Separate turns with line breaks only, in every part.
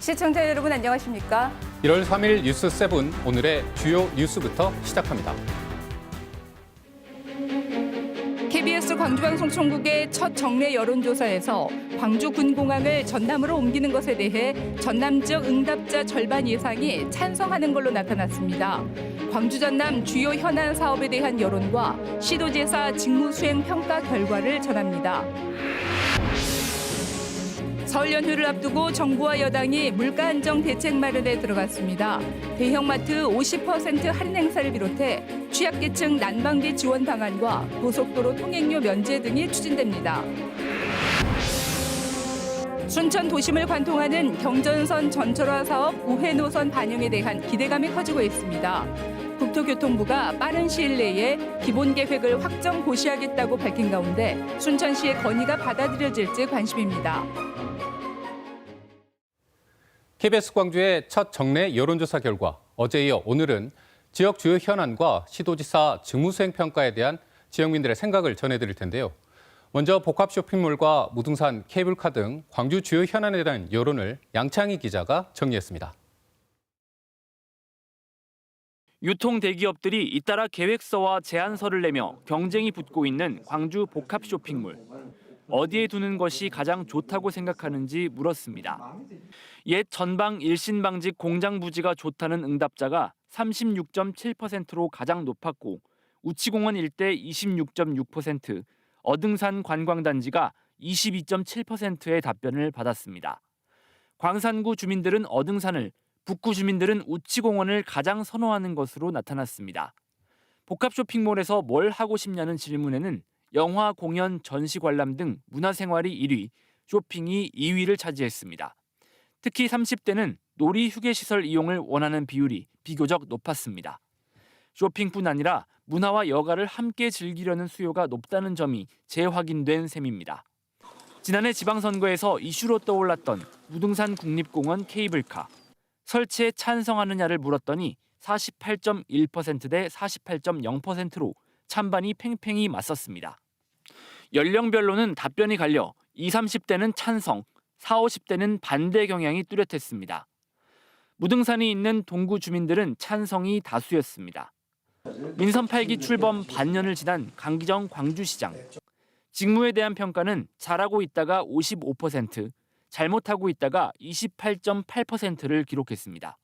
시청자 여러분 안녕하십니까?
1월 3일 뉴스 7 오늘의 주요 뉴스부터 시작합니다.
KBS 광주방송총국의 첫 정례 여론조사에서 광주 군공항을 전남으로 옮기는 것에 대해 전남 지역 응답자 절반 이상이 찬성하는 걸로 나타났습니다. 광주 전남 주요 현안 사업에 대한 여론과 시도지사 직무수행 평가 결과를 전합니다. 설 연휴를 앞두고 정부와 여당이 물가 안정 대책 마련에 들어갔습니다. 대형마트 50% 할인 행사를 비롯해 취약계층 난방비 지원 방안과 고속도로 통행료 면제 등이 추진됩니다. 순천 도심을 관통하는 경전선 전철화 사업 우회 노선 반영에 대한 기대감이 커지고 있습니다. 국토교통부가 빠른 시일 내에 기본 계획을 확정 고시하겠다고 밝힌 가운데 순천시의 건의가 받아들여질지 관심입니다.
KBS 광주의 첫 정례 여론조사 결과 어제 이어 오늘은 지역 주요 현안과 시도지사 직무수행 평가에 대한 지역민들의 생각을 전해드릴 텐데요. 먼저 복합 쇼핑몰과 무등산, 케이블카 등 광주 주요 현안에 대한 여론을 양창희 기자가 정리했습니다.
유통 대기업들이 잇따라 계획서와 제안서를 내며 경쟁이 붙고 있는 광주 복합 쇼핑몰. 어디에 두는 것이 가장 좋다고 생각하는지 물었습니다. 옛 전방 일신방직 공장 부지가 좋다는 응답자가 36.7%로 가장 높았고 우치공원 일대 26.6%, 어등산 관광단지가 22.7%의 답변을 받았습니다. 광산구 주민들은 어등산을, 북구 주민들은 우치공원을 가장 선호하는 것으로 나타났습니다. 복합 쇼핑몰에서 뭘 하고 싶냐는 질문에는 영화, 공연, 전시 관람 등 문화생활이 1위, 쇼핑이 2위를 차지했습니다. 특히 30대는 놀이 휴게시설 이용을 원하는 비율이 비교적 높았습니다. 쇼핑뿐 아니라 문화와 여가를 함께 즐기려는 수요가 높다는 점이 재확인된 셈입니다. 지난해 지방선거에서 이슈로 떠올랐던 무등산 국립공원 케이블카. 설치에 찬성하느냐를 물었더니 48.1% 대 48.0%로 찬반이 팽팽히 맞섰습니다. 연령별로는 답변이 갈려 20, 30대는 찬성, 40, 50대는 반대 경향이 뚜렷했습니다. 무등산이 있는 동구 주민들은 찬성이 다수였습니다. 민선 8기 출범 반년을 지난 강기정 광주시장. 직무에 대한 평가는 잘하고 있다가 55%, 잘못하고 있다가 28.8%를 기록했습니다.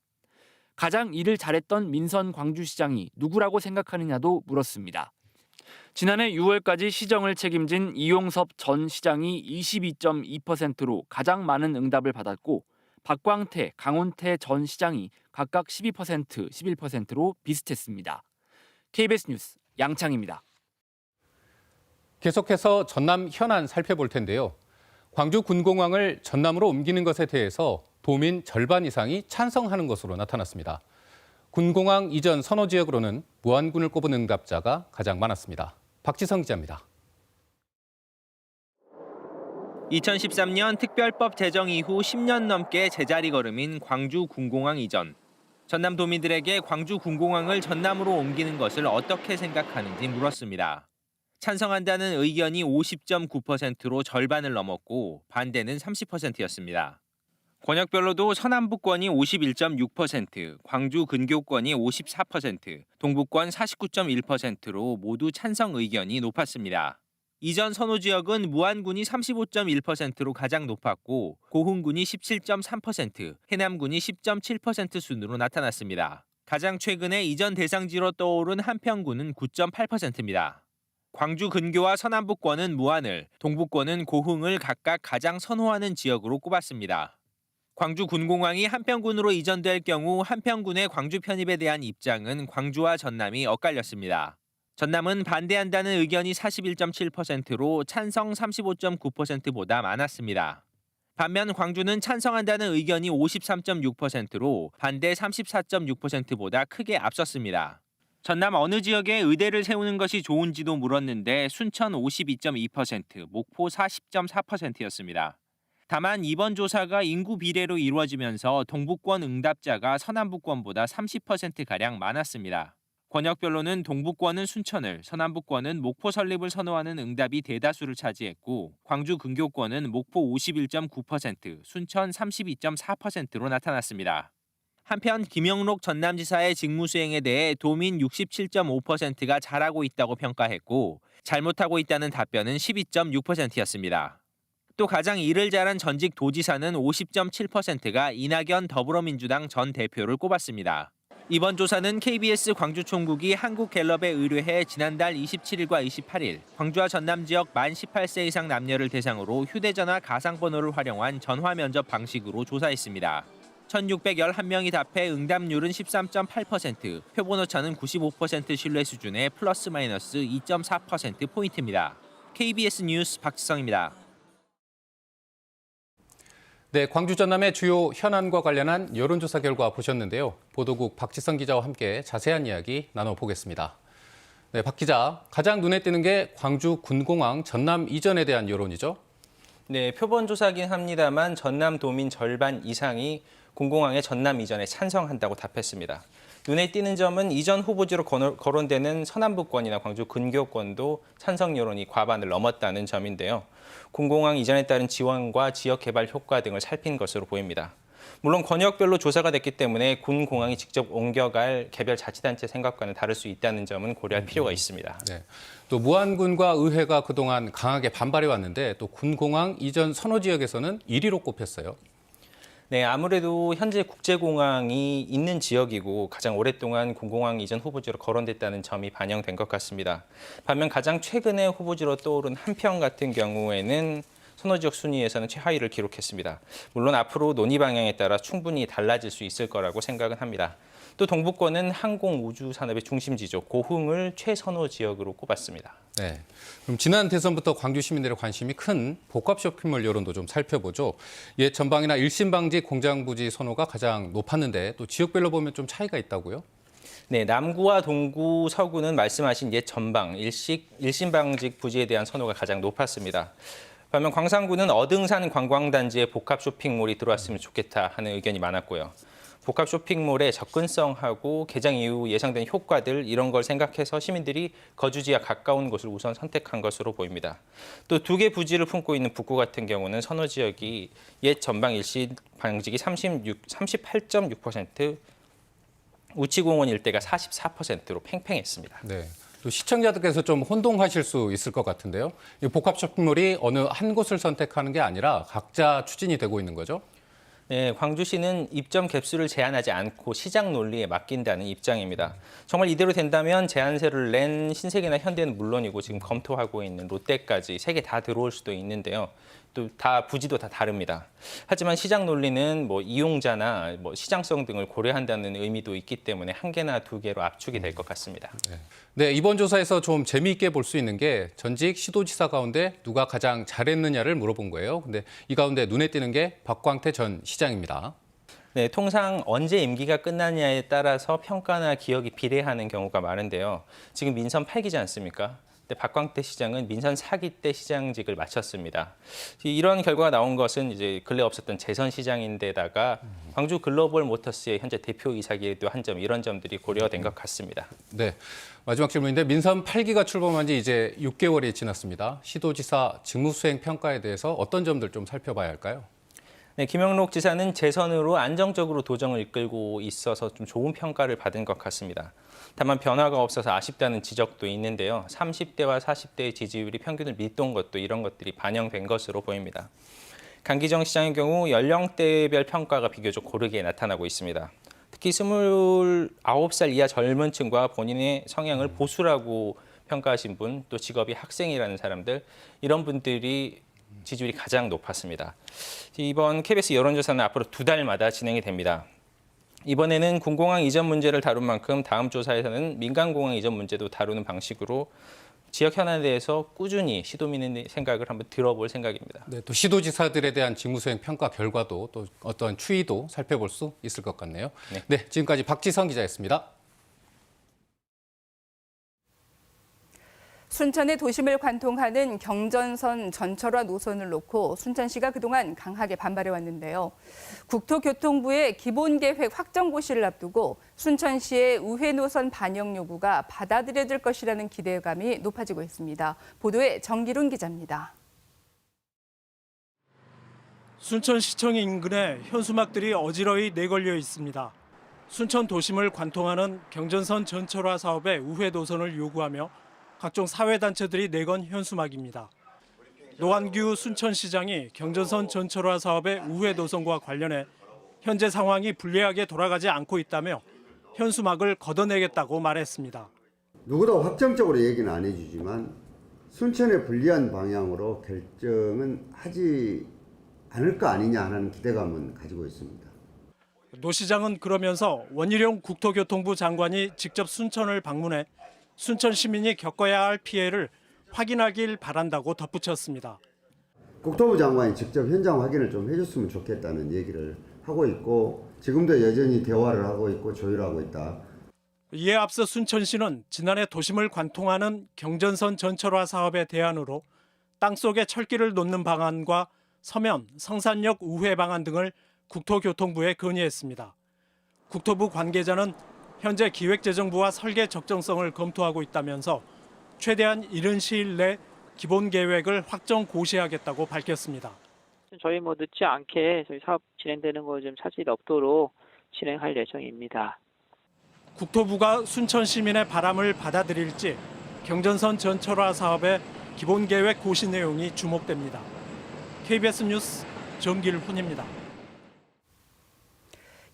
가장 일을 잘했던 민선 광주시장이 누구라고 생각하느냐도 물었습니다. 지난해 6월까지 시정을 책임진 이용섭 전 시장이 22.2%로 가장 많은 응답을 받았고 박광태, 강훈태 전 시장이 각각 12%, 11%로 비슷했습니다. KBS 뉴스 양창입니다.
계속해서 전남 현안 살펴볼 텐데요. 광주 군공항을 전남으로 옮기는 것에 대해서 도민 절반 이상이 찬성하는 것으로 나타났습니다. 군공항 이전 선호 지역으로는 무안군을 꼽은 응답자가 가장 많았습니다. 박지성 기자입니다.
2013년 특별법 제정 이후 10년 넘게 제자리 걸음인 광주 군공항 이전. 전남 도민들에게 광주 군공항을 전남으로 옮기는 것을 어떻게 생각하는지 물었습니다. 찬성한다는 의견이 50.9%로 절반을 넘었고 반대는 30%였습니다. 권역별로도 서남부권이 51.6%, 광주 근교권이 54%, 동부권 49.1%로 모두 찬성 의견이 높았습니다. 이전 선호 지역은 무안군이 35.1%로 가장 높았고 고흥군이 17.3%, 해남군이 10.7% 순으로 나타났습니다. 가장 최근에 이전 대상지로 떠오른 한평군은 9.8%입니다. 광주 근교와 서남부권은 무안을, 동부권은 고흥을 각각 가장 선호하는 지역으로 꼽았습니다. 광주 군공항이 한평군으로 이전될 경우 한평군의 광주 편입에 대한 입장은 광주와 전남이 엇갈렸습니다. 전남은 반대한다는 의견이 41.7%로 찬성 35.9%보다 많았습니다. 반면 광주는 찬성한다는 의견이 53.6%로 반대 34.6%보다 크게 앞섰습니다. 전남 어느 지역에 의대를 세우는 것이 좋은지도 물었는데 순천 52.2%, 목포 40.4%였습니다. 다만 이번 조사가 인구 비례로 이루어지면서 동부권 응답자가 서남부권보다 30%가량 많았습니다. 권역별로는 동부권은 순천을, 서남부권은 목포 설립을 선호하는 응답이 대다수를 차지했고 광주 근교권은 목포 51.9%, 순천 32.4%로 나타났습니다. 한편 김영록 전남지사의 직무수행에 대해 도민 67.5%가 잘하고 있다고 평가했고 잘못하고 있다는 답변은 12.6%였습니다. 또 가장 일을 잘한 전직 도지사는 50.7%가 이낙연 더불어민주당 전 대표를 꼽았습니다. 이번 조사는 KBS 광주총국이 한국갤럽에 의뢰해 지난달 27일과 28일 광주와 전남 지역 만 18세 이상 남녀를 대상으로 휴대전화 가상번호를 활용한 전화 면접 방식으로 조사했습니다. 1,611명이 답해 응답률은 13.8%, 표본오차는 95% 신뢰 수준의 플러스 마이너스 2.4%포인트입니다. KBS 뉴스 박지성입니다.
네, 광주 전남의 주요 현안과 관련한 여론조사 결과 보셨는데요. 보도국 박지성 기자와 함께 자세한 이야기 나눠보겠습니다. 네, 박 기자, 가장 눈에 띄는 게 광주 군공항 전남 이전에 대한 여론이죠?
네, 표본조사긴 합니다만 전남 도민 절반 이상이 군공항의 전남 이전에 찬성한다고 답했습니다. 눈에 띄는 점은 이전 후보지로 거론되는 서남부권이나 광주 근교권도 찬성 여론이 과반을 넘었다는 점인데요. 군공항 이전에 따른 지원과 지역 개발 효과 등을 살핀 것으로 보입니다. 물론 권역별로 조사가 됐기 때문에 군공항이 직접 옮겨갈 개별 자치단체 생각과는 다를 수 있다는 점은 고려할 필요가 있습니다.
네. 또 무안군과 의회가 그동안 강하게 반발해 왔는데 또 군공항 이전 선호 지역에서는 1위로 꼽혔어요.
네, 아무래도 현재 국제공항이 있는 지역이고 가장 오랫동안 군공항 이전 후보지로 거론됐다는 점이 반영된 것 같습니다. 반면 가장 최근에 후보지로 떠오른 한평 같은 경우에는 선호지역 순위에서는 최하위를 기록했습니다. 물론 앞으로 논의 방향에 따라 충분히 달라질 수 있을 거라고 생각은 합니다. 또 동부권은 항공 우주 산업의 중심지죠. 고흥을 최선호 지역으로 꼽았습니다.
네. 그럼 지난 대선부터 광주 시민들의 관심이 큰 복합 쇼핑몰 여론도 좀 살펴보죠. 옛 전방이나 일신방직 공장 부지 선호가 가장 높았는데 또 지역별로 보면 좀 차이가 있다고요?
네, 남구와 동구, 서구는 말씀하신 옛 전방, 일신방직 부지에 대한 선호가 가장 높았습니다. 반면 광산구는 어등산 관광단지에 복합 쇼핑몰이 들어왔으면 좋겠다 하는 의견이 많았고요. 복합 쇼핑몰의 접근성하고 개장 이후 예상된 효과들 이런 걸 생각해서 시민들이 거주지와 가까운 곳을 우선 선택한 것으로 보입니다. 또 두 개 부지를 품고 있는 북구 같은 경우는 선호 지역이 옛 전방 일시 방직이 38.6%, 우치공원 일대가 44%로 팽팽했습니다.
네. 또 시청자들께서 좀 혼동하실 수 있을 것 같은데요. 이 복합 쇼핑몰이 어느 한 곳을 선택하는 게 아니라 각자 추진이 되고 있는 거죠?
네, 광주시는 입점 갭수를 제한하지 않고 시장 논리에 맡긴다는 입장입니다. 정말 이대로 된다면 제한세를 낸 신세계나 현대는 물론이고 지금 검토하고 있는 롯데까지 세 개 다 들어올 수도 있는데요. 또 다 부지도 다 다릅니다. 하지만 시장 논리는 뭐 이용자나 뭐 시장성 등을 고려한다는 의미도 있기 때문에 한 개나 두 개로 압축이 될 것 같습니다.
네, 이번 조사에서 좀 재미있게 볼 수 있는 게 전직 시도지사 가운데 누가 가장 잘했느냐를 물어본 거예요. 근데 이 가운데 눈에 띄는 게 박광태 전 시장입니다.
네, 통상 언제 임기가 끝나냐에 따라서 평가나 기억이 비례하는 경우가 많은데요. 지금 민선 8기지 않습니까? 근데 박광태 시장은 민선 4기 때 시장직을 마쳤습니다. 이런 결과가 나온 것은 이제 근래 없었던 재선 시장인데다가 광주 글로벌 모터스의 현재 대표이사기도 한 점 이런 점들이 고려된 것 같습니다.
네, 마지막 질문인데 민선 8기가 출범한 지 이제 6개월이 지났습니다. 시도지사 직무수행 평가에 대해서 어떤 점들 좀 살펴봐야 할까요?
네, 김영록 지사는 재선으로 안정적으로 도정을 이끌고 있어서 좀 좋은 평가를 받은 것 같습니다. 다만 변화가 없어서 아쉽다는 지적도 있는데요. 30대와 40대의 지지율이 평균을 밑돈 것도 이런 것들이 반영된 것으로 보입니다. 강기정 시장의 경우 연령대별 평가가 비교적 고르게 나타나고 있습니다. 특히 29살 이하 젊은 층과 본인의 성향을 보수라고 평가하신 분, 또 직업이 학생이라는 사람들, 이런 분들이 지지율이 가장 높았습니다. 이번 KBS 여론조사는 앞으로 2달마다 진행이 됩니다. 이번에는 군공항 이전 문제를 다룬 만큼 다음 조사에서는 민간공항 이전 문제도 다루는 방식으로 지역 현안에 대해서 꾸준히 시도민의 생각을 한번 들어볼 생각입니다.
네, 또 시도지사들에 대한 직무수행 평가 결과도 또 어떤 추이도 살펴볼 수 있을 것 같네요. 네, 지금까지 박지성 기자였습니다.
순천의 도심을 관통하는 경전선 전철화 노선을 놓고 순천시가 그동안 강하게 반발해 왔는데요. 국토교통부의 기본계획 확정 고시를 앞두고 순천시의 우회 노선 반영 요구가 받아들여질 것이라는 기대감이 높아지고 있습니다. 보도에 정기룬 기자입니다.
순천시청 인근에 현수막들이 어지러이 내걸려 있습니다. 순천 도심을 관통하는 경전선 전철화 사업의 우회 노선을 요구하며 각종 사회단체들이 내건 현수막입니다. 노한규 순천시장이 경전선 전철화 사업의 우회 노선과 관련해 현재 상황이 불리하게 돌아가지 않고 있다며 현수막을 걷어내겠다고 말했습니다.
누구도 확정적으로 얘기는 안 해주지만 순천에 불리한 방향으로 결정은 하지 않을 거 아니냐 하는 기대감은 가지고 있습니다.
노 시장은 그러면서 원희룡 국토교통부 장관이 직접 순천을 방문해 순천 시민이 겪어야 할 피해를 확인하길 바란다고 덧붙였습니다.
국토부 장관이 직접 현장 확인을 좀 해줬으면 좋겠다는 얘기를 하고 있고 지금도 여전히 대화를 하고 있고 조율하고 있다.
이에 앞서 순천시는 지난해 도심을 관통하는 경전선 전철화 사업의 대안으로 땅속에 철길을 놓는 방안과 서면, 성산역 우회 방안 등을 국토교통부에 건의했습니다. 국토부 관계자는 현재 기획재정부와 설계 적정성을 검토하고 있다면서 최대한 이른 시일 내 기본 계획을 확정 고시하겠다고 밝혔습니다.
저희 늦지 않게 저희 사업 진행되는 거 좀 차질이 없도록 진행할 예정입니다.
국토부가 순천 시민의 바람을 받아들일지 경전선 전철화 사업의 기본 계획 고시 내용이 주목됩니다. KBS 뉴스 정길훈입니다.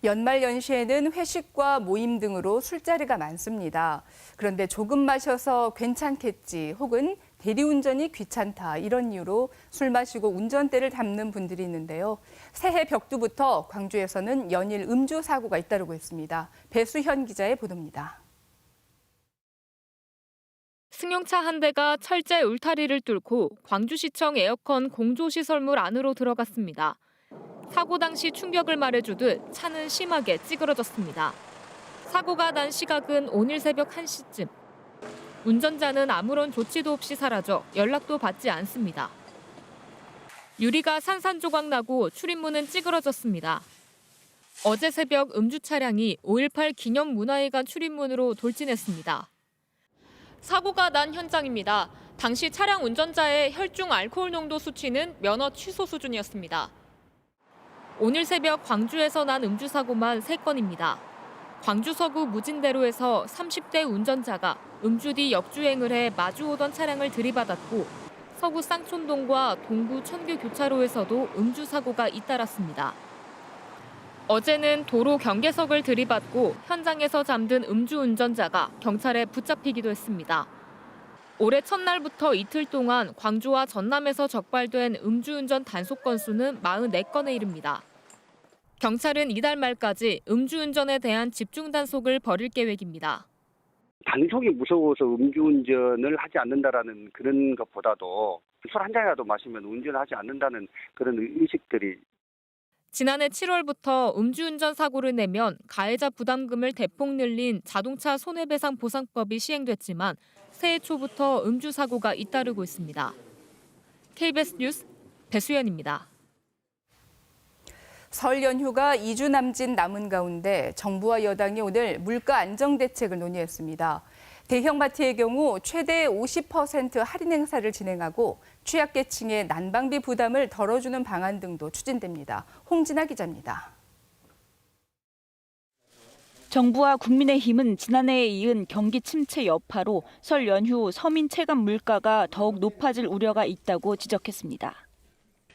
연말 연시에는 회식과 모임 등으로 술자리가 많습니다. 그런데 조금 마셔서 괜찮겠지 혹은 대리운전이 귀찮다 이런 이유로 술 마시고 운전대를 잡는 분들이 있는데요. 새해 벽두부터 광주에서는 연일 음주 사고가 잇따르고 있습니다. 배수현 기자의 보도입니다.
승용차 한 대가 철제 울타리를 뚫고 광주시청 에어컨 공조시설물 안으로 들어갔습니다. 사고 당시 충격을 말해주듯 차는 심하게 찌그러졌습니다. 사고가 난 시각은 오늘 새벽 1시쯤. 운전자는 아무런 조치도 없이 사라져 연락도 받지 않습니다. 유리가 산산조각 나고 출입문은 찌그러졌습니다. 어제 새벽 음주 차량이 5.18 기념문화회관 출입문으로 돌진했습니다. 사고가 난 현장입니다. 당시 차량 운전자의 혈중 알코올 농도 수치는 면허 취소 수준이었습니다. 오늘 새벽 광주에서 난 음주 사고만 3건입니다. 광주 서구 무진대로에서 30대 운전자가 음주 뒤 역주행을 해 마주오던 차량을 들이받았고 서구 쌍촌동과 동구 천교 교차로에서도 음주 사고가 잇따랐습니다. 어제는 도로 경계석을 들이받고 현장에서 잠든 음주 운전자가 경찰에 붙잡히기도 했습니다. 올해 첫날부터 이틀 동안 광주와 전남에서 적발된 음주운전 단속 건수는 44건에 이릅니다. 경찰은 이달 말까지 음주운전에 대한 집중 단속을 벌일 계획입니다.
단속이 무서워서 음주운전을 하지 않는다라는 그런 것보다도 술 한 잔이라도 마시면 운전을 하지 않는다는 그런 의식들이
지난해 7월부터 음주운전 사고를 내면 가해자 부담금을 대폭 늘린 자동차 손해배상 보상법이 시행됐지만 새해 초부터 음주 사고가 잇따르고 있습니다. KBS 뉴스 배수연입니다.
설 연휴가 2주 남짓 남은 가운데 정부와 여당이 오늘 물가 안정 대책을 논의했습니다. 대형마트의 경우 최대 50% 할인 행사를 진행하고 취약계층의 난방비 부담을 덜어주는 방안 등도 추진됩니다. 홍진아 기자입니다.
정부와 국민의힘은 지난해에 이은 경기 침체 여파로 설 연휴 서민 체감 물가가 더욱 높아질 우려가 있다고 지적했습니다.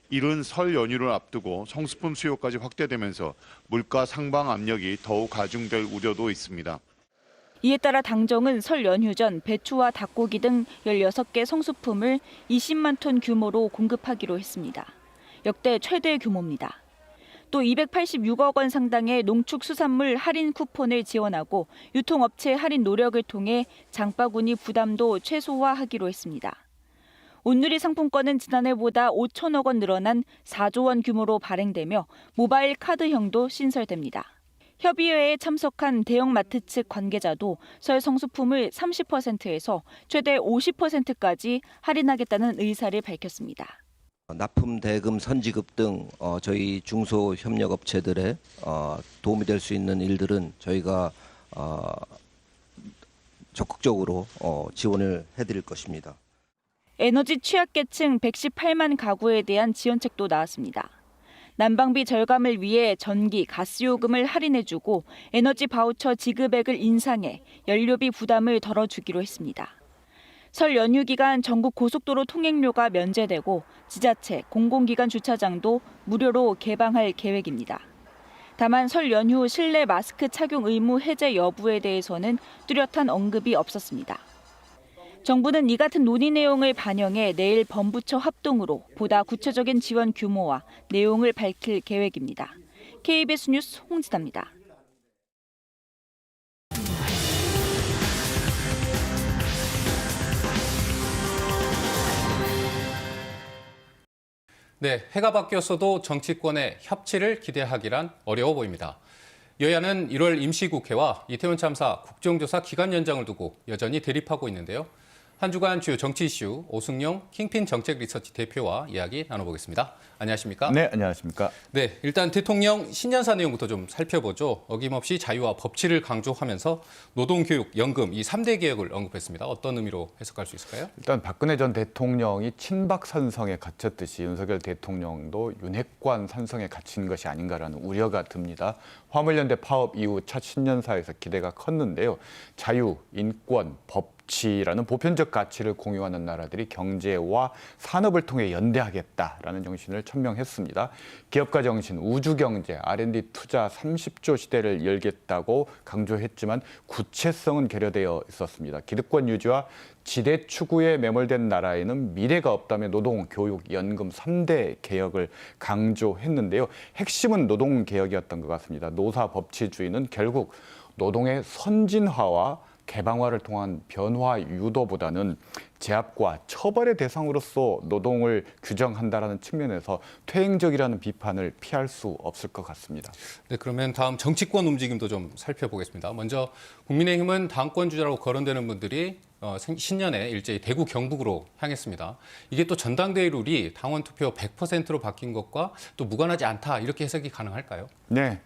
이른 설 연휴를 앞두고 성수품 수요까지 확대되면서 물가 상방 압력이 더욱 가중될 우려도 있습니다.
이에 따라 당정은 설 연휴 전 배추와 닭고기 등 16개 성수품을 20만 톤 규모로 공급하기로 했습니다. 역대 최대 규모입니다. 또 286억 원 상당의 농축수산물 할인 쿠폰을 지원하고 유통업체 할인 노력을 통해 장바구니 부담도 최소화하기로 했습니다. 온누리 상품권은 지난해보다 5천억 원 늘어난 4조 원 규모로 발행되며 모바일 카드형도 신설됩니다. 협의회에 참석한 대형마트 측 관계자도 설 성수품을 30%에서 최대 50%까지 할인하겠다는 의사를 밝혔습니다.
납품 대금 선지급 등 저희 중소협력업체들의 도움이 될 수 있는 일들은 저희가 적극적으로 지원을 해드릴 것입니다.
에너지 취약계층 118만 가구에 대한 지원책도 나왔습니다. 난방비 절감을 위해 전기, 가스요금을 할인해주고 에너지 바우처 지급액을 인상해 연료비 부담을 덜어주기로 했습니다. 설 연휴 기간 전국 고속도로 통행료가 면제되고 지자체, 공공기관 주차장도 무료로 개방할 계획입니다. 다만 설 연휴 실내 마스크 착용 의무 해제 여부에 대해서는 뚜렷한 언급이 없었습니다. 정부는 이 같은 논의 내용을 반영해 내일 범부처 합동으로 보다 구체적인 지원 규모와 내용을 밝힐 계획입니다. KBS 뉴스 홍진아입니다.
네, 해가 바뀌었어도 정치권의 협치를 기대하기란 어려워 보입니다. 여야는 1월 임시국회와 이태원 참사 국정조사 기간 연장을 두고 여전히 대립하고 있는데요. 한 주간 주요 정치 이슈 오승용 킹핀 정책 리서치 대표와 이야기 나눠보겠습니다. 안녕하십니까?
네, 안녕하십니까?
네, 일단 대통령 신년사 내용부터 좀 살펴보죠. 어김없이 자유와 법치를 강조하면서 노동교육, 연금 이 3대 개혁을 언급했습니다. 어떤 의미로 해석할 수 있을까요?
일단 박근혜 전 대통령이 친박 산성에 갇혔듯이 윤석열 대통령도 윤핵관 산성에 갇힌 것이 아닌가라는 우려가 듭니다. 화물연대 파업 이후 첫 신년사에서 기대가 컸는데요. 자유, 인권, 법치라는 보편적 가치를 공유하는 나라들이 경제와 산업을 통해 연대하겠다라는 정신을 천명했습니다. 기업가 정신, 우주경제, R&D 투자 30조 시대를 열겠다고 강조했지만 구체성은 결여되어 있었습니다. 기득권 유지와 지대 추구에 매몰된 나라에는 미래가 없다며 노동, 교육, 연금 3대 개혁을 강조했는데요. 핵심은 노동 개혁이었던 것 같습니다. 노사 법치주의는 결국 노동의 선진화와 개방화를 통한 변화 유도보다는 제압과 처벌의 대상으로서 노동을 규정한다라는 측면에서 퇴행적이라는 비판을 피할 수 없을 것 같습니다.
네, 그러면 다음 정치권 움직임도 좀 살펴보겠습니다. 먼저 국민의힘은 당권 주자라고 거론되는 분들이 신년에 일제히 대구 경북으로 향했습니다. 이게 또 전당대회 룰이 당원 투표 100%로 바뀐 것과 또 무관하지 않다 이렇게 해석이 가능할까요?
네,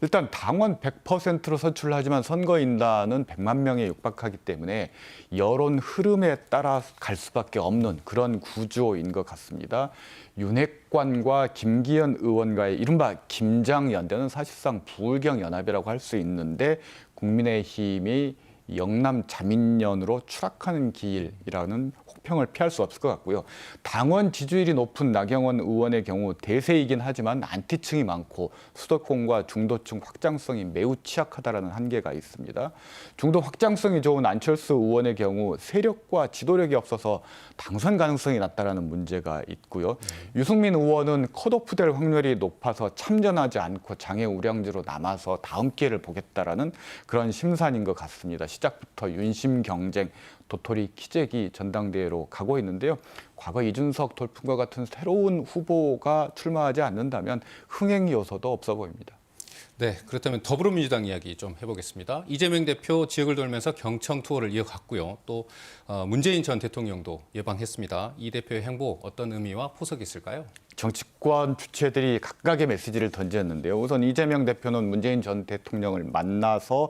일단 당원 100%로 선출하지만 선거인단은 100만 명에 육박하기 때문에 여론 흐름에 따라 갈 수밖에 없는 그런 구조인 것 같습니다. 윤핵관과 김기현 의원과의 이른바 김장연대는 사실상 부울경연합이라고 할 수 있는데 국민의힘이 영남 자민련으로 추락하는 길이라는 혹평을 피할 수 없을 것 같고요. 당원 지지율이 높은 나경원 의원의 경우 대세이긴 하지만 안티층이 많고 수도권과 중도층 확장성이 매우 취약하다는 한계가 있습니다. 중도 확장성이 좋은 안철수 의원의 경우 세력과 지도력이 없어서 당선 가능성이 낮다는 문제가 있고요. 유승민 의원은 컷오프될 확률이 높아서 참전하지 않고 장애 우량주로 남아서 다음 기회를 보겠다라는 그런 심산인 것 같습니다. 시작부터 윤심 경쟁, 도토리 키재기 전당대회로 가고 있는데요. 과거 이준석 돌풍과 같은 새로운 후보가 출마하지 않는다면 흥행 요소도 없어 보입니다.
네, 그렇다면 더불어민주당 이야기 좀 해보겠습니다. 이재명 대표 지역을 돌면서 경청 투어를 이어갔고요. 또 문재인 전 대통령도 예방했습니다. 이 대표의 행보 어떤 의미와 포석이 있을까요?
정치권 주체들이 각각의 메시지를 던졌는데요. 우선 이재명 대표는 문재인 전 대통령을 만나서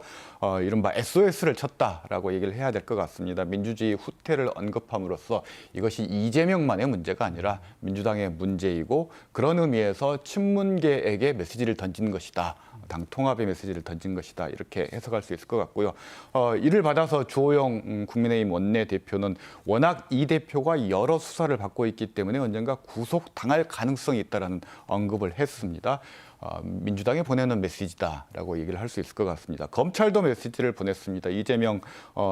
이른바 SOS를 쳤다라고 얘기를 해야 될 것 같습니다. 민주주의 후퇴를 언급함으로써 이것이 이재명만의 문제가 아니라 민주당의 문제이고 그런 의미에서 친문계에게 메시지를 던진 것이다. 당 통합의 메시지를 던진 것이다. 이렇게 해석할 수 있을 것 같고요. 이를 받아서 주호영 국민의힘 원내대표는 워낙 이 대표가 여러 수사를 받고 있기 때문에 언젠가 구속당할 가능성이 있다는 언급을 했습니다. 민주당에 보내는 메시지다라고 얘기를 할 수 있을 것 같습니다. 검찰도 메시지를 보냈습니다. 이재명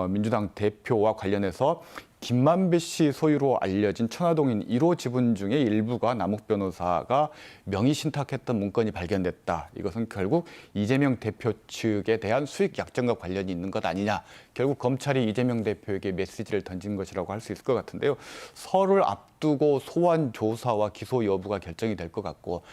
민주당 대표와 관련해서 김만배 씨 소유로 알려진 천화동인 1호 지분 중에 일부가 남욱 변호사가 명의 신탁했던 문건이 발견됐다. 이것은 결국 이재명 대표 측에 대한 수익 약정과 관련이 있는 것 아니냐. 결국 검찰이 이재명 대표에게 메시지를 던진 것이라고 할 수 있을 것 같은데요. 설을 앞두고 소환 조사와 기소 여부가 결정이 될 것 같고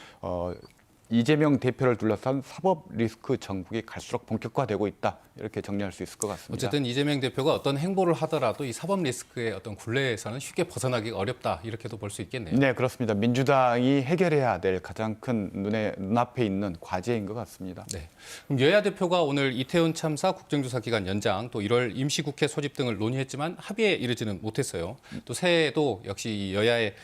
이재명 대표를 둘러싼 사법 리스크 전국이 갈수록 본격화되고 있다. 이렇게 정리할 수 있을 것 같습니다.
어쨌든 이재명 대표가 어떤 행보를 하더라도 이 사법 리스크의 어떤 굴레에서는 쉽게 벗어나기가 어렵다. 이렇게도 볼 수 있겠네요.
네, 그렇습니다. 민주당이 해결해야 될 가장 큰 눈앞에 있는 과제인 것 같습니다.
네. 그럼 여야 대표가 오늘 이태원 참사 국정조사 기간 연장, 또 1월 임시국회 소집 등을 논의했지만 합의에 이르지는 못했어요. 또 새해에도 역시 여야의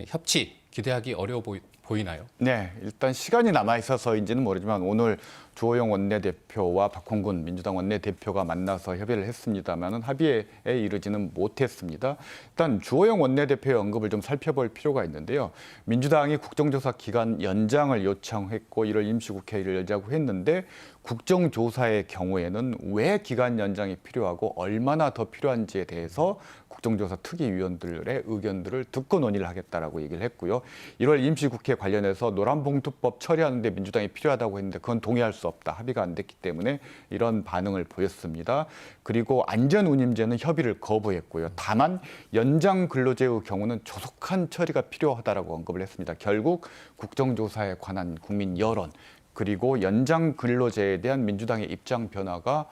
협치 기대하기 어려워 보이나요?
네, 일단 시간이 남아 있어서인지는 모르지만 오늘 주호영 원내대표와 박홍근 민주당 원내대표가 만나서 협의를 했습니다만 합의에 이르지는 못했습니다. 일단 주호영 원내대표의 언급을 좀 살펴볼 필요가 있는데요. 민주당이 국정조사 기간 연장을 요청했고 1월 임시국회를 열자고 했는데 국정조사의 경우에는 왜 기간 연장이 필요하고 얼마나 더 필요한지에 대해서 국정조사 특위위원들의 의견들을 듣고 논의를 하겠다라고 얘기를 했고요. 1월 임시국회 관련해서 노란봉투법 처리하는데 민주당이 필요하다고 했는데 그건 동의할 수 없다. 합의가 안 됐기 때문에 이런 반응을 보였습니다. 그리고 안전운임제는 협의를 거부했고요. 다만 연장 근로제의 경우는 조속한 처리가 필요하다라고 언급을 했습니다. 결국 국정조사에 관한 국민 여론 그리고 연장 근로제에 대한 민주당의 입장 변화가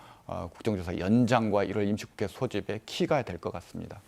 국정조사 연장과 1월 임시국회 소집의 키가 될 것 같습니다.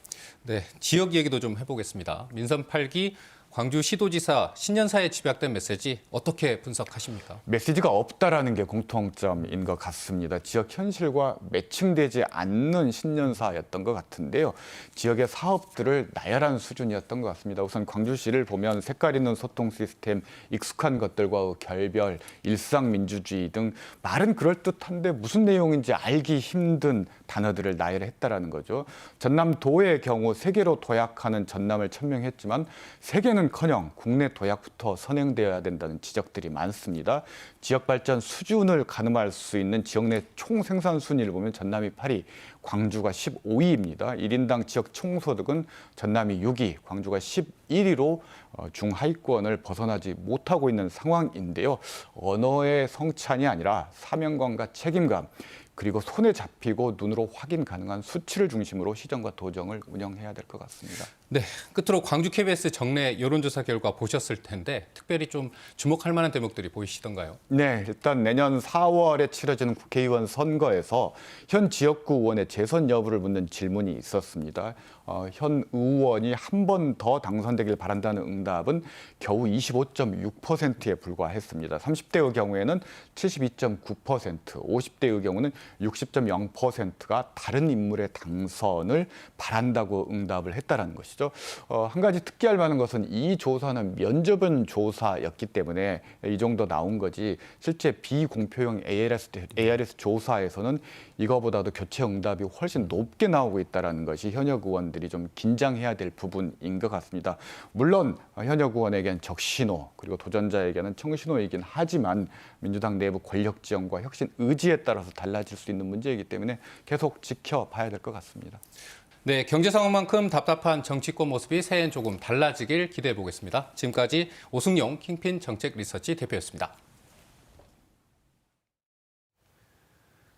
네, 지역 얘기도 좀 해보겠습니다. 민선 8기 광주시도지사 신년사에 집약된 메시지 어떻게 분석하십니까?
메시지가 없다라는 게 공통점인 것 같습니다. 지역 현실과 매칭되지 않는 신년사였던 것 같은데요. 지역의 사업들을 나열한 수준이었던 것 같습니다. 우선 광주시를 보면 색깔 있는 소통 시스템, 익숙한 것들과의 결별, 일상민주주의 등 말은 그럴듯한데 무슨 내용인지 알기 힘든 단어들을 나열했다라는 거죠. 전남도의 경우 세계로 도약하는 전남을 천명했지만 세계는커녕 국내 도약부터 선행되어야 된다는 지적들이 많습니다. 지역 발전 수준을 가늠할 수 있는 지역 내 총 생산 순위를 보면 전남이 8위, 광주가 15위입니다. 1인당 지역 총소득은 전남이 6위, 광주가 11위로 중하위권을 벗어나지 못하고 있는 상황인데요. 언어의 성찬이 아니라 사명감과 책임감, 그리고 손에 잡히고 눈으로 확인 가능한 수치를 중심으로 시정과 도정을 운영해야 될 것 같습니다.
네, 끝으로 광주 KBS 정례 여론조사 결과 보셨을 텐데 특별히 좀 주목할 만한 대목들이 보이시던가요?
네, 일단 내년 4월에 치러지는 국회의원 선거에서 현 지역구 의원의 재선 여부를 묻는 질문이 있었습니다. 현 의원이 한 번 더 당선되길 바란다는 응답은 겨우 25.6%에 불과했습니다. 30대의 경우에는 72.9%, 50대의 경우는 60.0%가 다른 인물의 당선을 바란다고 응답을 했다는 것이죠. 한 가지 특기할 만한 것은 이 조사는 면접은 조사였기 때문에 이 정도 나온 거지 실제 비공표형 ARS 조사에서는 이거보다도 교체 응답이 훨씬 높게 나오고 있다는 것이 현역 의원들이 좀 긴장해야 될 부분인 것 같습니다. 물론 현역 의원에게는 적신호 그리고 도전자에게는 청신호이긴 하지만 민주당 내부 권력 지형과 혁신 의지에 따라서 달라질 수 있는 문제이기 때문에 계속 지켜봐야 될 것 같습니다.
네, 경제 상황만큼 답답한 정치권 모습이 새해엔 조금 달라지길 기대해 보겠습니다. 지금까지 오승용 킹핀 정책 리서치 대표였습니다.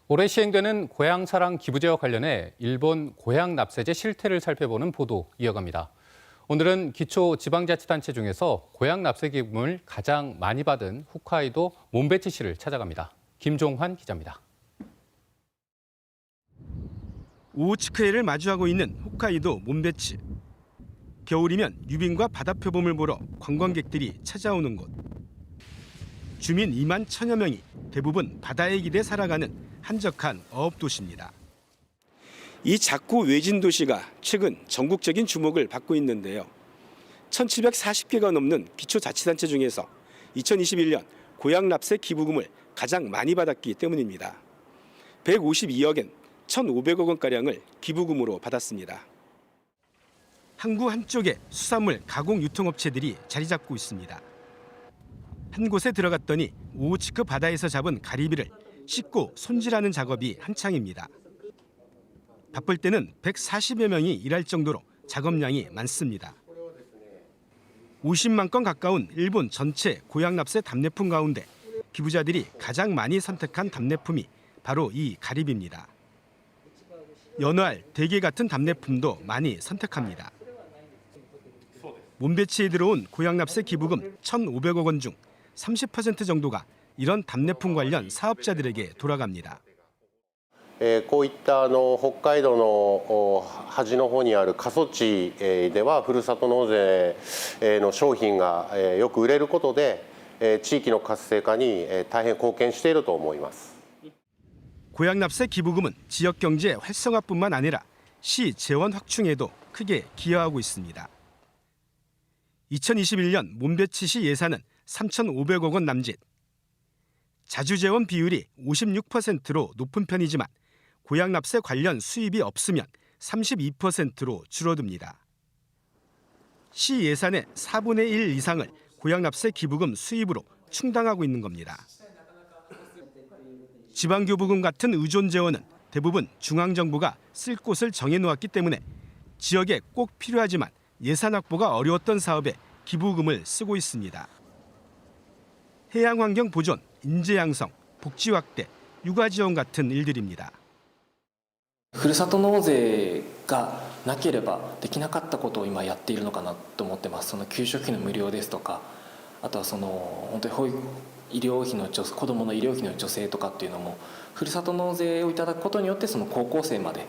올해 시행되는 고향사랑 기부제와 관련해 일본 고향납세제 실태를 살펴보는 보도 이어갑니다. 오늘은 기초지방자치단체 중에서 고향납세 기금을 가장 많이 받은 홋카이도 몬베치시를 찾아갑니다. 김종환 기자입니다.
오호츠크해를 마주하고 있는 홋카이도 몬베치. 겨울이면 유빈과 바다 표범을 보러 관광객들이 찾아오는 곳. 주민 2만 1천여 명이 대부분 바다의 길에 살아가는 한적한 어업 도시입니다. 이 작고 외진 도시가 최근 전국적인 주목을 받고 있는데요. 1,740개가 넘는 기초자치단체 중에서 2021년 고향납세 기부금을 가장 많이 받았기 때문입니다. 152억엔 1,500억 원가량을 기부금으로 받았습니다. 항구 한쪽에 수산물 가공 유통업체들이 자리 잡고 있습니다. 한 곳에 들어갔더니 오호츠크 바다에서 잡은 가리비를 씻고 손질하는 작업이 한창입니다. 바쁠 때는 140여 명이 일할 정도로 작업량이 많습니다. 50만 건 가까운 일본 전체 고향납세 답례품 가운데 기부자들이 가장 많이 선택한 답례품이 바로 이 가리비입니다. 연어알, 대게 같은 답례품도 많이 선택합니다. 몬베치에 들어온 고향납세 기부금 1,500억 원 중 30% 정도가 이런 답례품 관련 사업자들에게 돌아갑니다.
こういった北海道の端の方にある過疎地ではふるさと納税の商品がよく売れることで地域の活性化に大変貢献していると思います。
고향납세 기부금은 지역 경제 활성화뿐만 아니라 시 재원 확충에도 크게 기여하고 있습니다. 2021년 몸배치시 예산은 3,500억 원 남짓. 자주재원 비율이 56%로 높은 편이지만 고향납세 관련 수입이 없으면 32%로 줄어듭니다. 시 예산의 4분의 1 이상을 고향납세 기부금 수입으로 충당하고 있는 겁니다. 지방교부금 같은 의존 재원은 대부분 중앙정부가 쓸 곳을 정해놓았기 때문에 지역에 꼭 필요하지만 예산 확보가 어려웠던 사업에 기부금을 쓰고 있습니다. 해양환경 보존, 인재 양성, 복지 확대, 육아 지원 같은 일들입니다.
ふるさと納税がなければできなかったことを今やっているのかなと思ってます。その給食費の無料ですとか、あとはその本当に医療費の子どもの医療費の助成とかっていうのもふるさと納税をいただくことによってその高校生まで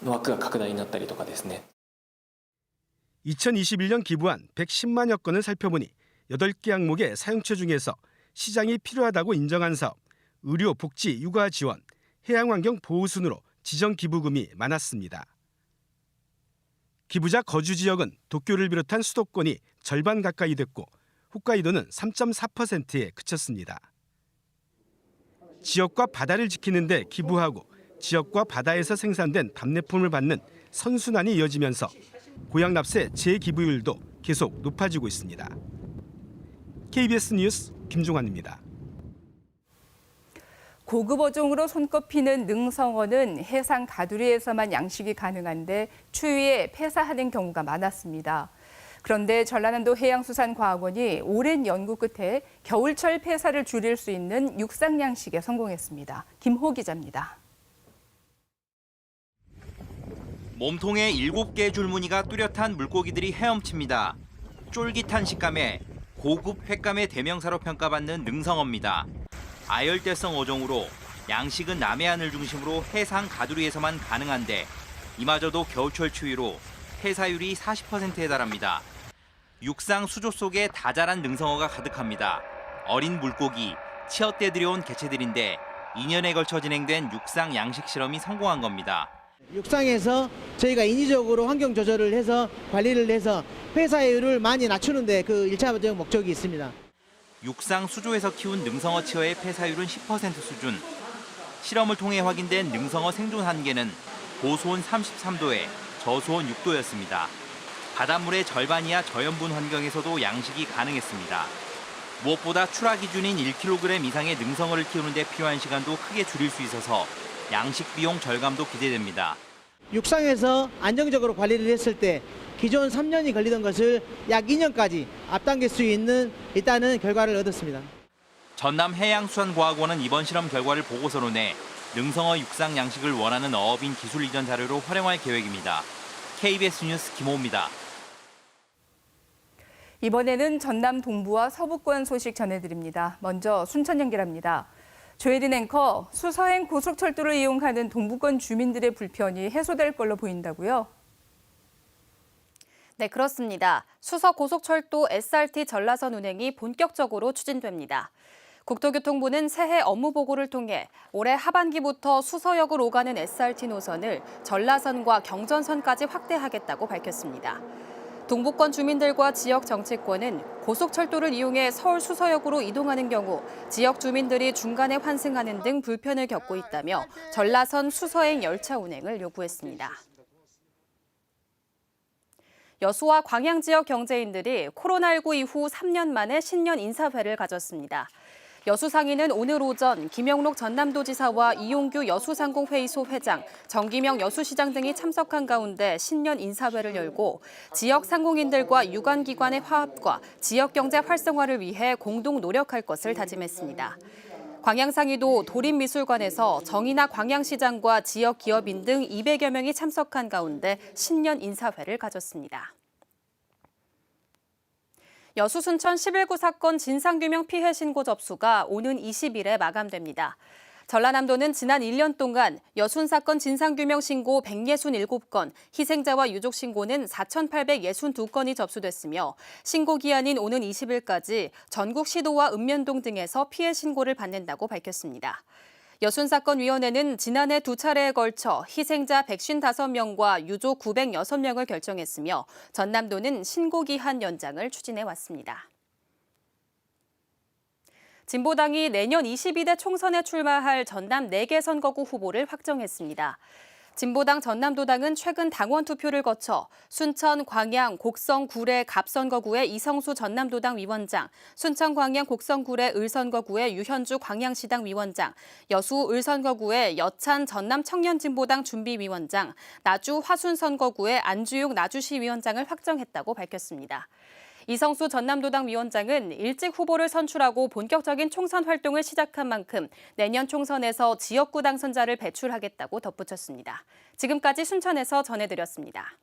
の枠が拡大になったりとかですね。
2021년 기부한 110만여 건을 살펴보니 8개 항목의 사용처 중에서 시장이 필요하다고 인정한 사업, 의료, 복지, 육아 지원, 해양환경 보호 순으로 지정 기부금이 많았습니다. 기부자 거주 지역은 도쿄를 비롯한 수도권이 절반 가까이 됐고 홋카이도는 3.4%에 그쳤습니다. 지역과 바다를 지키는 데 기부하고 지역과 바다에서 생산된 답례품을 받는 선순환이 이어지면서 고향납세 재기부율도 계속 높아지고 있습니다. KBS 뉴스 김종환입니다.
고급 어종으로 손꼽히는 능성어는 해상 가두리에서만 양식이 가능한데 추위에 폐사하는 경우가 많았습니다. 그런데 전라남도 해양수산과학원이 오랜 연구 끝에 겨울철 폐사를 줄일 수 있는 육상 양식에 성공했습니다. 김호 기자입니다.
몸통에 7개의 줄무늬가 뚜렷한 물고기들이 헤엄칩니다. 쫄깃한 식감에 고급 횟감의 대명사로 평가받는 능성어입니다. 아열대성 어종으로 양식은 남해안을 중심으로 해상 가두리에서만 가능한데 이마저도 겨울철 추위로 폐사율이 40%에 달합니다. 육상 수조 속에 다자란 능성어가 가득합니다. 어린 물고기, 치어때 들여온 개체들인데 2년에 걸쳐 진행된 육상 양식 실험이 성공한 겁니다.
육상에서 저희가 인위적으로 환경 조절을 해서 관리를 해서 폐사율을 많이 낮추는 데 그 1차적 목적이 있습니다.
육상 수조에서 키운 능성어 치어의 폐사율은 10% 수준. 실험을 통해 확인된 능성어 생존 한계는 고수온 33도에 저수온 6도였습니다. 바닷물의 절반 이하 저염분 환경에서도 양식이 가능했습니다. 무엇보다 출하 기준인 1kg 이상의 능성어를 키우는 데 필요한 시간도 크게 줄일 수 있어서 양식 비용 절감도 기대됩니다.
육상에서 안정적으로 관리를 했을 때 기존 3년이 걸리던 것을 약 2년까지 앞당길 수 있는 일단은 결과를 얻었습니다.
전남해양수산과학원은 이번 실험 결과를 보고서로 내 능성어 육상 양식을 원하는 어업인 기술 이전 자료로 활용할 계획입니다. KBS 뉴스 김호입니다.
이번에는 전남 동부와 서부권 소식 전해드립니다. 먼저 순천 연결합니다. 조혜린 앵커, 수서행 고속철도를 이용하는 동부권 주민들의 불편이 해소될 걸로 보인다고요?
네, 그렇습니다. 수서 고속철도 SRT 전라선 운행이 본격적으로 추진됩니다. 국토교통부는 새해 업무 보고를 통해 올해 하반기부터 수서역을 오가는 SRT 노선을 전라선과 경전선까지 확대하겠다고 밝혔습니다. 동부권 주민들과 지역 정치권은 고속철도를 이용해 서울 수서역으로 이동하는 경우 지역 주민들이 중간에 환승하는 등 불편을 겪고 있다며 전라선 수서행 열차 운행을 요구했습니다. 여수와 광양 지역 경제인들이 코로나19 이후 3년 만에 신년 인사회를 가졌습니다. 여수상인은 오늘 오전 김영록 전남도지사와 이용규 여수상공회의소 회장, 정기명 여수시장 등이 참석한 가운데 신년 인사회를 열고 지역 상공인들과 유관기관의 화합과 지역경제 활성화를 위해 공동 노력할 것을 다짐했습니다. 광양상의도 도림미술관에서 정인아 광양시장과 지역 기업인 등 200여 명이 참석한 가운데 신년 인사회를 가졌습니다. 여수 순천 11구 사건 진상규명 피해 신고 접수가 오는 20일에 마감됩니다. 전라남도는 지난 1년 동안 여순 사건 진상규명 신고 167건, 희생자와 유족 신고는 4,862건이 접수됐으며 신고 기한인 오는 20일까지 전국 시도와 읍면동 등에서 피해 신고를 받는다고 밝혔습니다. 여순사건위원회는 지난해 2차례에 걸쳐 희생자 155명과 유족 906명을 결정했으며 전남도는 신고기한 연장을 추진해왔습니다. 진보당이 내년 22대 총선에 출마할 전남 4개 선거구 후보를 확정했습니다. 진보당 전남도당은 최근 당원 투표를 거쳐 순천, 광양, 곡성, 구례, 갑선거구의 이성수 전남도당 위원장, 순천, 광양, 곡성, 구례, 을선거구의 유현주 광양시당 위원장, 여수, 을선거구의 여찬 전남 청년진보당 준비위원장, 나주, 화순 선거구의 안주용 나주시 위원장을 확정했다고 밝혔습니다. 이성수 전남도당 위원장은 일찍 후보를 선출하고 본격적인 총선 활동을 시작한 만큼 내년 총선에서 지역구 당선자를 배출하겠다고 덧붙였습니다. 지금까지 순천에서 전해드렸습니다.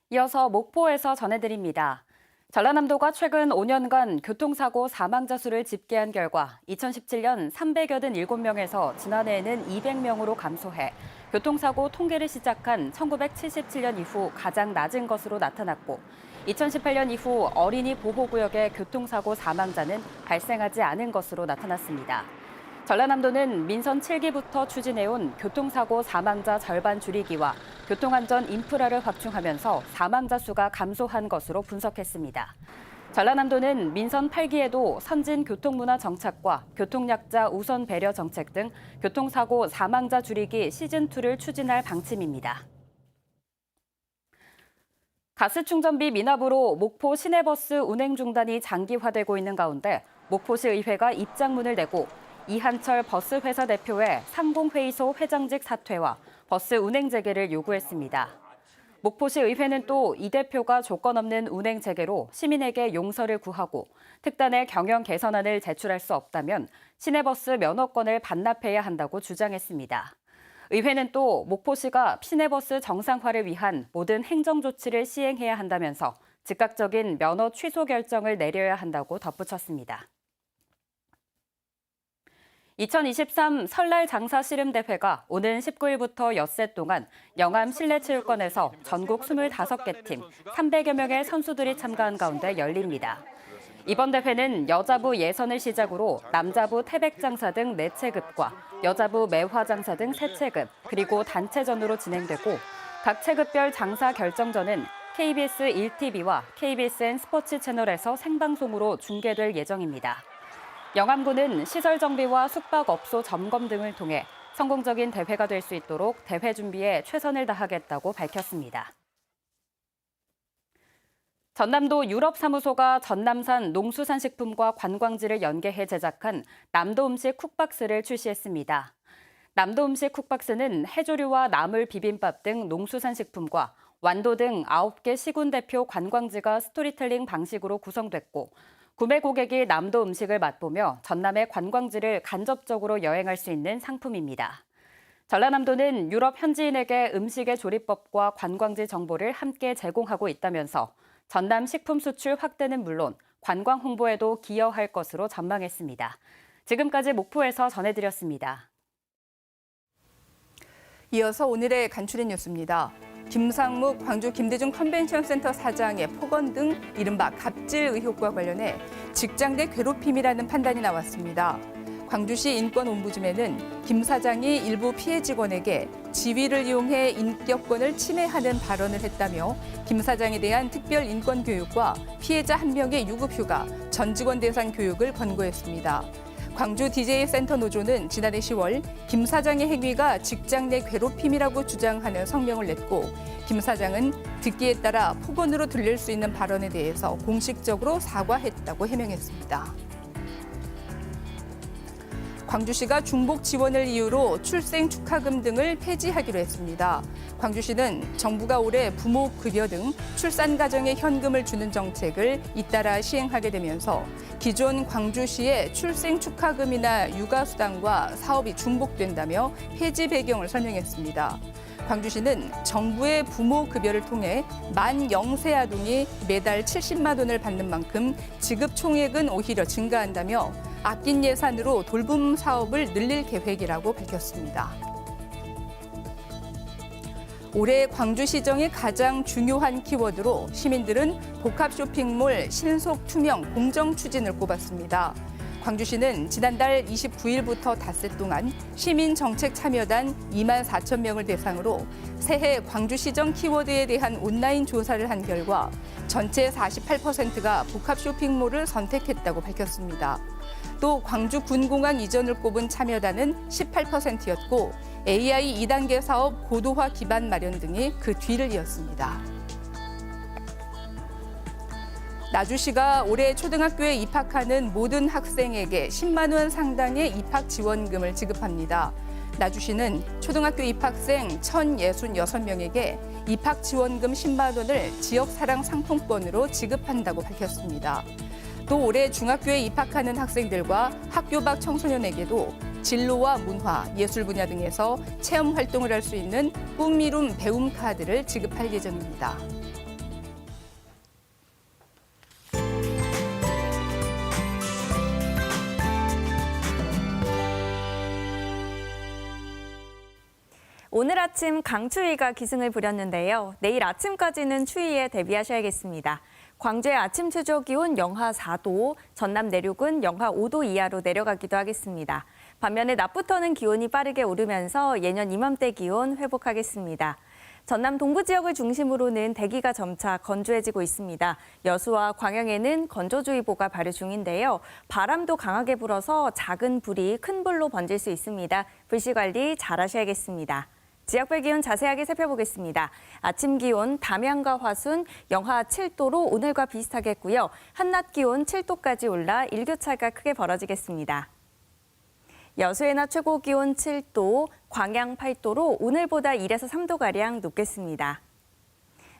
이어서 목포에서 전해드립니다. 전라남도가 최근 5년간 교통사고 사망자 수를 집계한 결과 2017년 387명에서 지난해에는 200명으로 감소해 교통사고 통계를 시작한 1977년 이후 가장 낮은 것으로 나타났고 2018년 이후 어린이 보호구역의 교통사고 사망자는 발생하지 않은 것으로 나타났습니다. 전라남도는 민선 7기부터 추진해온 교통사고 사망자 절반 줄이기와 교통안전 인프라를 확충하면서 사망자 수가 감소한 것으로 분석했습니다. 전라남도는 민선 8기에도 선진 교통문화 정착과 교통약자 우선 배려 정책 등 교통사고 사망자 줄이기 시즌2를 추진할 방침입니다. 가스충전비 미납으로 목포 시내버스 운행 중단이 장기화되고 있는 가운데 목포시 의회가 입장문을 내고 이한철 버스회사 대표의 상공회의소 회장직 사퇴와 버스 운행 재개를 요구했습니다. 목포시 의회는 또 이 대표가 조건 없는 운행 재개로 시민에게 용서를 구하고 특단의 경영 개선안을 제출할 수 없다면 시내버스 면허권을 반납해야 한다고 주장했습니다. 의회는 또 목포시가 시내버스 정상화를 위한 모든 행정 조치를 시행해야 한다면서 즉각적인 면허 취소 결정을 내려야 한다고 덧붙였습니다. 2023 설날 장사 씨름대회가 오는 19일부터 엿새 동안 영암 실내체육관에서 전국 25개 팀 300여 명의 선수들이 참가한 가운데 열립니다. 이번 대회는 여자부 예선을 시작으로 남자부 태백장사 등 4체급과 여자부 매화장사 등 3체급, 그리고 단체전으로 진행되고 각 체급별 장사 결정전은 KBS 1TV와 KBSN 스포츠 채널에서 생방송으로 중계될 예정입니다. 영암군은 시설 정비와 숙박업소 점검 등을 통해 성공적인 대회가 될 수 있도록 대회 준비에 최선을 다하겠다고 밝혔습니다. 전남도 유럽사무소가 전남산 농수산식품과 관광지를 연계해 제작한 남도음식 쿡박스를 출시했습니다. 남도음식 쿡박스는 해조류와 나물 비빔밥 등 농수산식품과 완도 등 9개 시군 대표 관광지가 스토리텔링 방식으로 구성됐고 구매 고객이 남도 음식을 맛보며 전남의 관광지를 간접적으로 여행할 수 있는 상품입니다. 전라남도는 유럽 현지인에게 음식의 조리법과 관광지 정보를 함께 제공하고 있다면서 전남 식품 수출 확대는 물론 관광 홍보에도 기여할 것으로 전망했습니다. 지금까지 목포에서 전해드렸습니다.
이어서 오늘의 간추린 뉴스입니다. 김상묵 광주 김대중 컨벤션센터 사장의 폭언 등 이른바 갑질 의혹과 관련해 직장 내 괴롭힘이라는 판단이 나왔습니다. 광주시 인권옴부dsman은 김 사장이 일부 피해 직원에게 지위를 이용해 인격권을 침해하는 발언을 했다며 김 사장에 대한 특별 인권 교육과 피해자 1명의 유급휴가, 전 직원 대상 교육을 권고했습니다. 광주 DJ 센터 노조는 지난해 10월 김 사장의 행위가 직장 내 괴롭힘이라고 주장하는 성명을 냈고 김 사장은 듣기에 따라 폭언으로 들릴 수 있는 발언에 대해서 공식적으로 사과했다고 해명했습니다. 광주시가 중복 지원을 이유로 출생 축하금 등을 폐지하기로 했습니다. 광주시는 정부가 올해 부모 급여 등 출산 가정에 현금을 주는 정책을 잇따라 시행하게 되면서 기존 광주시의 출생 축하금이나 육아수당과 사업이 중복된다며 폐지 배경을 설명했습니다. 광주시는 정부의 부모 급여를 통해 만 0세 아동이 매달 70만 원을 받는 만큼 지급 총액은 오히려 증가한다며 아낀 예산으로 돌봄 사업을 늘릴 계획이라고 밝혔습니다. 올해 광주시정의 가장 중요한 키워드로 시민들은 복합 쇼핑몰 신속, 투명, 공정 추진을 꼽았습니다. 광주시는 지난달 29일부터 닷새 동안 시민정책참여단 2만 4천 명을 대상으로 새해 광주시정 키워드에 대한 온라인 조사를 한 결과 전체 48%가 복합 쇼핑몰을 선택했다고 밝혔습니다. 또 광주 군공항 이전을 꼽은 참여단은 18%였고 AI 2단계 사업 고도화 기반 마련 등이 그 뒤를 이었습니다. 나주시가 올해 초등학교에 입학하는 모든 학생에게 10만 원 상당의 입학 지원금을 지급합니다. 나주시는 초등학교 입학생 1,066명에게 입학 지원금 10만 원을 지역사랑 상품권으로 지급한다고 밝혔습니다. 또 올해 중학교에 입학하는 학생들과 학교 밖 청소년에게도 진로와 문화, 예술 분야 등에서 체험 활동을 할 수 있는 꿈이룸 배움 카드를 지급할 예정입니다.
오늘 아침 강추위가 기승을 부렸는데요. 내일 아침까지는 추위에 대비하셔야겠습니다. 광주의 아침 최저 기온 영하 4도, 전남 내륙은 영하 5도 이하로 내려가기도 하겠습니다. 반면에 낮부터는 기온이 빠르게 오르면서 예년 이맘때 기온 회복하겠습니다. 전남 동부 지역을 중심으로는 대기가 점차 건조해지고 있습니다. 여수와 광양에는 건조주의보가 발효 중인데요. 바람도 강하게 불어서 작은 불이 큰 불로 번질 수 있습니다. 불씨 관리 잘 하셔야겠습니다. 지역별 기온 자세하게 살펴보겠습니다. 아침 기온 담양과 화순 영하 7도로 오늘과 비슷하겠고요. 한낮 기온 7도까지 올라 일교차가 크게 벌어지겠습니다. 여수의 낮 최고 기온 7도, 광양 8도로 오늘보다 1에서 3도가량 높겠습니다.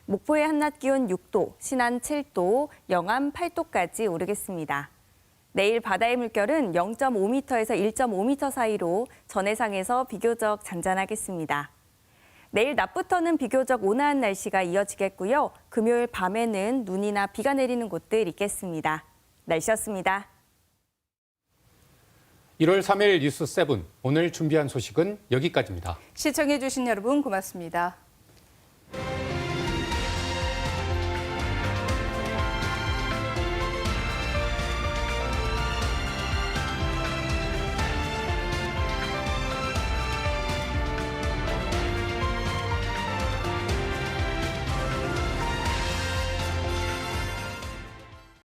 목포의 한낮 기온 6도, 신안 7도, 영암 8도까지 오르겠습니다. 내일 바다의 물결은 0.5m에서 1.5m 사이로 전해상에서 비교적 잔잔하겠습니다. 내일 낮부터는 비교적 온화한 날씨가 이어지겠고요. 금요일 밤에는 눈이나 비가 내리는 곳들 있겠습니다. 날씨였습니다.
1월 3일 뉴스 7 오늘 준비한 소식은 여기까지입니다.
시청해주신 여러분 고맙습니다.